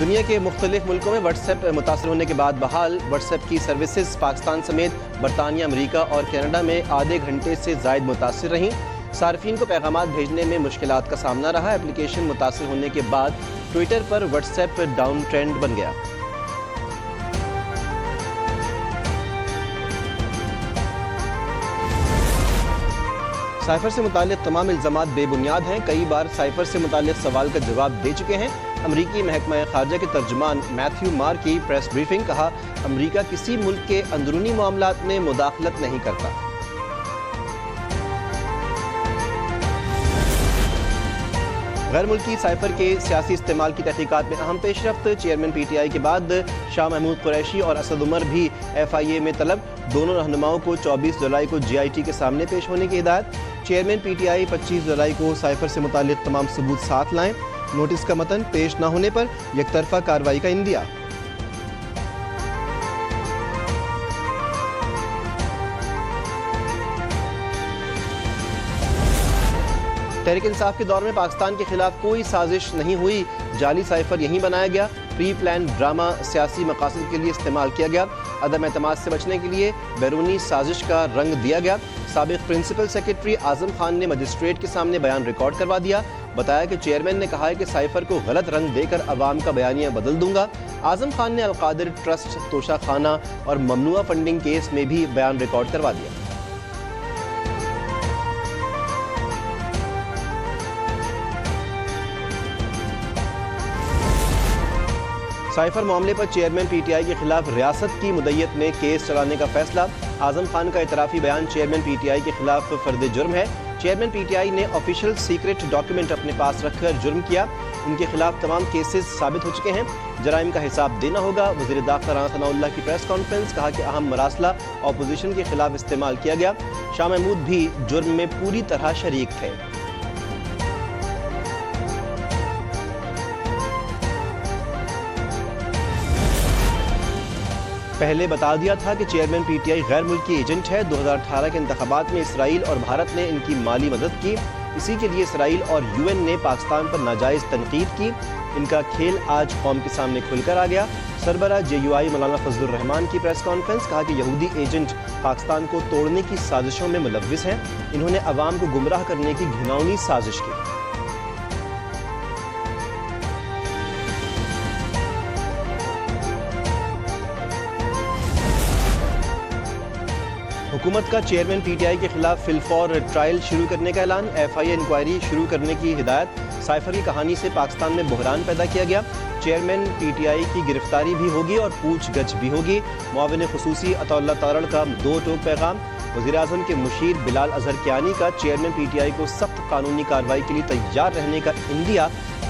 دنیا کے مختلف ملکوں میں واٹس ایپ متاثر ہونے کے بعد بحال، واٹس ایپ کی سروسز پاکستان سمیت برطانیہ، امریکہ اور کینیڈا میں آدھے گھنٹے سے زائد متاثر رہیں۔ صارفین کو پیغامات بھیجنے میں مشکلات کا سامنا رہا۔ اپلیکیشن متاثر ہونے کے بعد ٹویٹر پر واٹس ایپ ڈاؤن ٹرینڈ بن گیا۔ سائفر سے متعلق تمام الزامات بے بنیاد ہیں۔ کئی بار سائفر سے متعلق سوال کا جواب دے چکے ہیں۔ امریکی محکمہ خارجہ کے ترجمان میتھیو مار کی پریس بریفنگ، کہا امریکہ کسی ملک کے اندرونی معاملات میں مداخلت نہیں کرتا۔ غیر ملکی سائفر کے سیاسی استعمال کی تحقیقات میں اہم پیش رفت۔ چیئرمین پی ٹی آئی کے بعد شاہ محمود قریشی اور اسد عمر بھی ایف آئی اے میں طلب۔ دونوں رہنماؤں کو 24 جولائی کو جی آئی ٹی کے سامنے پیش ہونے کی ہدایت۔ چیئرمین پی ٹی آئی 25 جولائی کو سائفر سے متعلق تمام ثبوت ساتھ لائیں۔ نوٹس کا متن پیش نہ ہونے پر یک طرفہ کارروائی کا اندیہ۔ تحریک انصاف کے دور میں پاکستان کے خلاف کوئی سازش نہیں ہوئی، جعلی سائفر یہیں بنایا گیا، پری پلان ڈرامہ سیاسی مقاصد کے لیے استعمال کیا گیا، عدم اعتماد سے بچنے کے لیے بیرونی سازش کا رنگ دیا گیا۔ سابق پرنسپل سیکرٹری اعظم خان نے مجسٹریٹ کے سامنے بیان ریکارڈ کروا دیا، بتایا کہ چیئرمین نے کہا ہے کہ سائفر کو غلط رنگ دے کر عوام کا بیانیہ بدل دوں گا۔ اعظم خان نے القادر ٹرسٹ، توشہ خانہ اور ممنوعہ فنڈنگ کیس میں بھی بیان ریکارڈ کروا دیا۔ سائفر معاملے پر چیئرمین پی ٹی آئی کے خلاف ریاست کی مدعیت میں کیس چلانے کا فیصلہ۔ اعظم خان کا اعترافی بیان چیئرمین پی ٹی آئی کے خلاف فرد جرم ہے۔ چیئرمین پی ٹی آئی نے آفیشل سیکرٹ ڈاکیومنٹ اپنے پاس رکھ کر جرم کیا۔ ان کے خلاف تمام کیسز ثابت ہو چکے ہیں، جرائم کا حساب دینا ہوگا۔ وزیر داخلہ رانا ثناء اللہ کی پریس کانفرنس، کہا کہ اہم مراسلہ اپوزیشن کے خلاف استعمال کیا گیا۔ شاہ محمود بھی جرم میں پوری طرح شریک تھے۔ پہلے بتا دیا تھا کہ چیئرمین پی ٹی آئی غیر ملکی ایجنٹ ہے۔ 2018 کے انتخابات میں اسرائیل اور بھارت نے ان کی مالی مدد کی، اسی کے لیے اسرائیل اور یو این نے پاکستان پر ناجائز تنقید کی۔ ان کا کھیل آج قوم کے سامنے کھل کر آ گیا۔ سربراہ جے یو آئی مولانا فضل الرحمان کی پریس کانفرنس، کہا کہ یہودی ایجنٹ پاکستان کو توڑنے کی سازشوں میں ملوث ہیں۔ انہوں نے عوام کو گمراہ کرنے کی گھناؤنی سازش کی۔ حکومت کا چیئرمین پی ٹی آئی کے خلاف فی الفور ٹرائل شروع کرنے کا اعلان۔ ایف آئی اے انکوائری شروع کرنے کی ہدایت۔ سائفر کی کہانی سے پاکستان میں بحران پیدا کیا گیا۔ چیئرمین پی ٹی آئی کی گرفتاری بھی ہوگی اور پوچھ گچھ بھی ہوگی۔ معاون خصوصی عطا اللہ تارڑ کا دو ٹوک پیغام۔ وزیر اعظم کے مشیر بلال اظہر کیانی کا چیئرمین پی ٹی آئی کو سخت قانونی کارروائی کے لیے تیار رہنے کا اندیہ،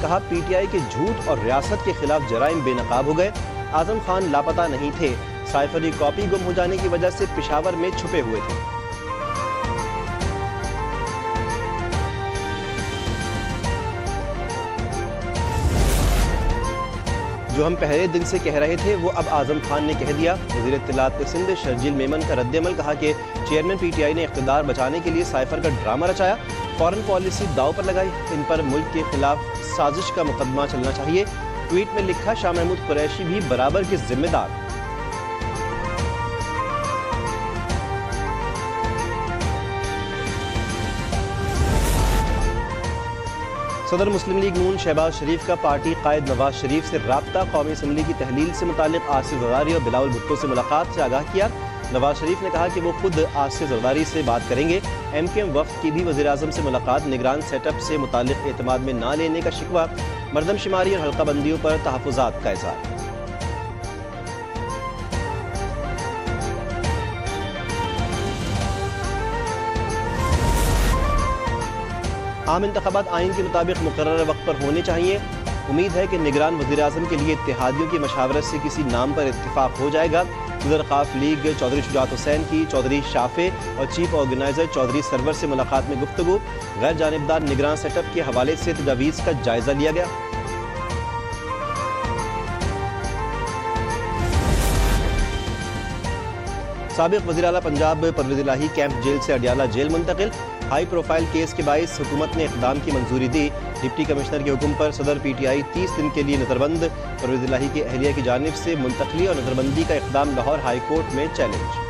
کہا پی ٹی آئی کے جھوٹ اور ریاست کے خلاف جرائم بے نقاب ہو گئے۔ اعظم خان لاپتہ نہیں تھے، سائفر کی کاپی گم ہو جانے کی وجہ سے پشاور میں چھپے ہوئے تھے۔ جو ہم پہلے دن سے کہہ رہے تھے وہ اب اعظم خان نے کہہ دیا۔ وزیر اطلاعات سندھ شرجیل میمن کا رد عمل، کہا کہ چیئرمین پی ٹی آئی نے اقتدار بچانے کے لیے سائفر کا ڈرامہ رچایا، فورن پالیسی داؤ پر لگائی، ان پر ملک کے خلاف سازش کا مقدمہ چلنا چاہیے۔ ٹویٹ میں لکھا، شاہ محمود قریشی بھی برابر کے ذمہ دار۔ صدر مسلم لیگ نون شہباز شریف کا پارٹی قائد نواز شریف سے رابطہ۔ قومی اسمبلی کی تحلیل سے متعلق آصف زرداری اور بلاول بھٹو سے ملاقات سے آگاہ کیا۔ نواز شریف نے کہا کہ وہ خود آصف زرداری سے بات کریں گے۔ ایم کیو ایم وفد کی بھی وزیر اعظم سے ملاقات۔ نگران سیٹ اپ سے متعلق اعتماد میں نہ لینے کا شکوہ۔ مردم شماری اور حلقہ بندیوں پر تحفظات کا اظہار۔ عام انتخابات آئین کے مطابق مقررہ وقت پر ہونے چاہیے۔ امید ہے کہ نگران وزیر اعظم کے لیے اتحادیوں کی مشاورت سے کسی نام پر اتفاق ہو جائے گا۔ صدر خاف لیگ چودھری شجاعت حسین کی چودھری شافع اور چیف آرگنائزر چودھری سرور سے ملاقات میں گفتگو۔ غیر جانبدار نگران سیٹ اپ کے حوالے سے تجاویز کا جائزہ لیا گیا۔ سابق وزیر اعلیٰ پنجاب پرویز الہی کیمپ جیل سے اڈیالہ جیل منتقل۔ ہائی پروفائل کیس کے باعث حکومت نے اقدام کی منظوری دی۔ ڈپٹی کمشنر کے حکم پر صدر پی ٹی آئی 30 دن کے لیے نظربند، پرویز الہی کی اہلیہ کی جانب سے منتقلی اور نظربندی کا اقدام لاہور ہائی کورٹ میں چیلنج۔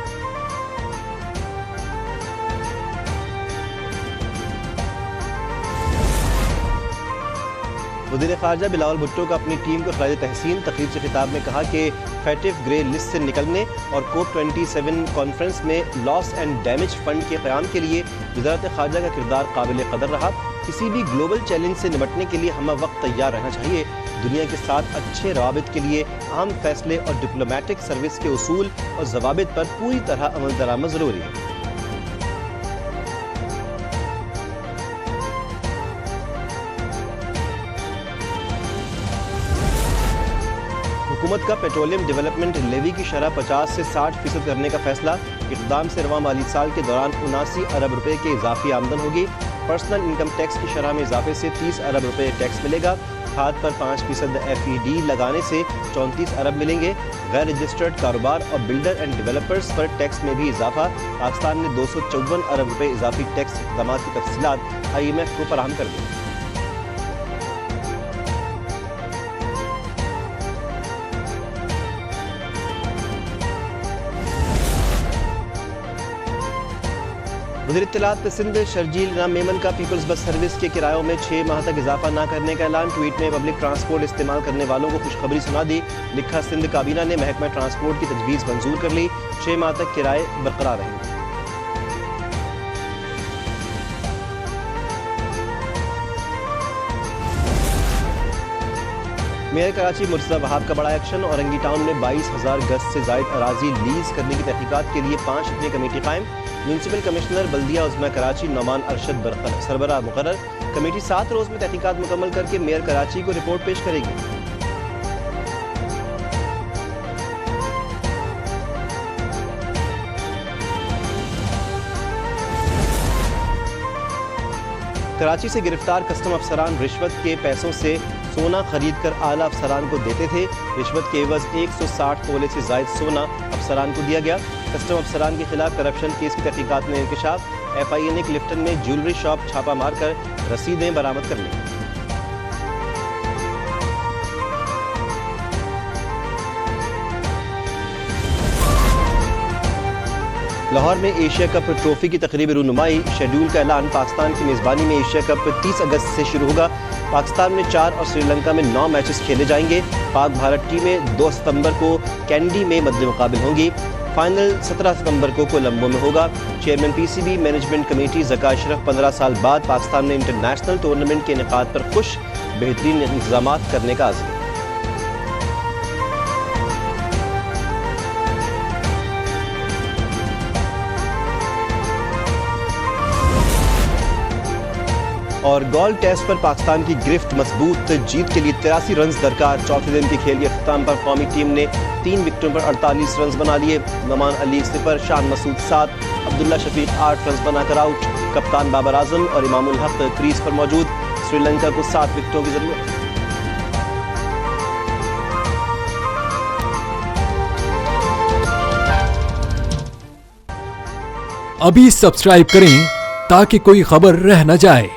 وزیر خارجہ بلاول بھٹو کا اپنی ٹیم کو خراج تحسین، تقریب سے خطاب میں کہا کہ فیٹف گرے لسٹ سے نکلنے اور کوپ 27 کانفرنس میں لاس اینڈ ڈیمیج فنڈ کے قیام کے لیے وزارت خارجہ کا کردار قابل قدر رہا۔ کسی بھی گلوبل چیلنج سے نمٹنے کے لیے ہمہ وقت تیار رہنا چاہیے۔ دنیا کے ساتھ اچھے روابط کے لیے اہم فیصلے اور ڈپلومیٹک سروس کے اصول اور ضوابط پر پوری طرح عمل درآمد ضروری ہے۔ حکومت کا پیٹرولیم ڈیولپمنٹ لیوی کی شرح 50 سے 60% کرنے کا فیصلہ، اقدام سے رواں مالی سال کے دوران 79 ارب روپے کے اضافی آمدن ہوگی۔ پرسنل انکم ٹیکس کی شرح میں اضافے سے 30 ارب روپے ٹیکس ملے گا۔ کھاد پر 5% FED لگانے سے 34 ارب ملیں گے۔ غیر رجسٹرڈ کاروبار اور بلڈر اینڈ ڈیولپرز پر ٹیکس میں بھی اضافہ۔ پاکستان نے 254 ارب روپے اضافی ٹیکس اقدامات کی تفصیلات IMF کو فراہم کر دی۔ وزیر اطلاعات سندھ شرجیل رام میمن کا پیپلز بس سروس کے کرایوں میں 6 ماہ تک اضافہ نہ کرنے کا اعلان۔ ٹویٹ میں پبلک ٹرانسپورٹ استعمال کرنے والوں کو خوشخبری سنا دی۔ لکھا سندھ کابینہ نے محکمہ ٹرانسپورٹ کی تجویز منظور کر لی، 6 ماہ تک کرائے برقرار رہیں گے۔ میئر کراچی مرتضی وہاب کا بڑا ایکشن، اورنگی ٹاؤن میں 22,000 گز سے زائد اراضی لیز کرنے کی تحقیقات کے لیے 5 رکنی کمیٹی قائم۔ میونسپل کمشنر بلدیہ عظمیٰ کراچی نعمان ارشد سربراہ مقرر۔ کمیٹی 7 روز میں تحقیقات مکمل کر کے میئر کراچی کو رپورٹ پیش کرے گی۔ کراچی سے گرفتار کسٹم افسران رشوت کے پیسوں سے سونا خرید کر اعلیٰ افسران کو دیتے تھے۔ رشوت کے عوض 160 تولے سے زائد سونا افسران کو دیا گیا۔ کسٹم افسران کے خلاف کرپشن کیس کی تحقیقات میں انکشاف۔ FIA نے کلفٹن میں جیولری شاپ چھاپہ مار کر رسیدیں برآمد کر لیں۔ لاہور میں ایشیا کپ ٹرافی کی تقریبی رونمائی، شیڈول کا اعلان۔ پاکستان کی میزبانی میں ایشیا کپ 30 اگست سے شروع ہوگا۔ پاکستان میں 4 اور سری لنکا میں 9 میچز کھیلے جائیں گے۔ پاک بھارت ٹیمیں 2 ستمبر کو کینڈی میں مد مقابل ہوں گی۔ فائنل 17 ستمبر کو کولمبو میں ہوگا۔ Chairman PCB management committee Zaka Ashraf 15 سال بعد پاکستان میں انٹرنیشنل ٹورنامنٹ کے انعقاد پر خوش، بہترین انتظامات کرنے کا عزم۔ اور گول ٹیسٹ پر پاکستان کی گرفت مضبوط، جیت کے لیے 83 رنز درکار۔ چوتھے دن کے کھیل کے اختتام پر قومی ٹیم نے 3 وکٹوں پر 48 رنز بنا لیے۔ نعمان علی 0، شان مسعود 7، عبداللہ شفیق 8 رنز بنا کر آؤٹ۔ کپتان بابر اعظم اور امام الحق کریز پر موجود۔ سری لنکا کو 7 وکٹوں کی ضرورت۔ ابھی سبسکرائب کریں تاکہ کوئی خبر رہ نہ جائے۔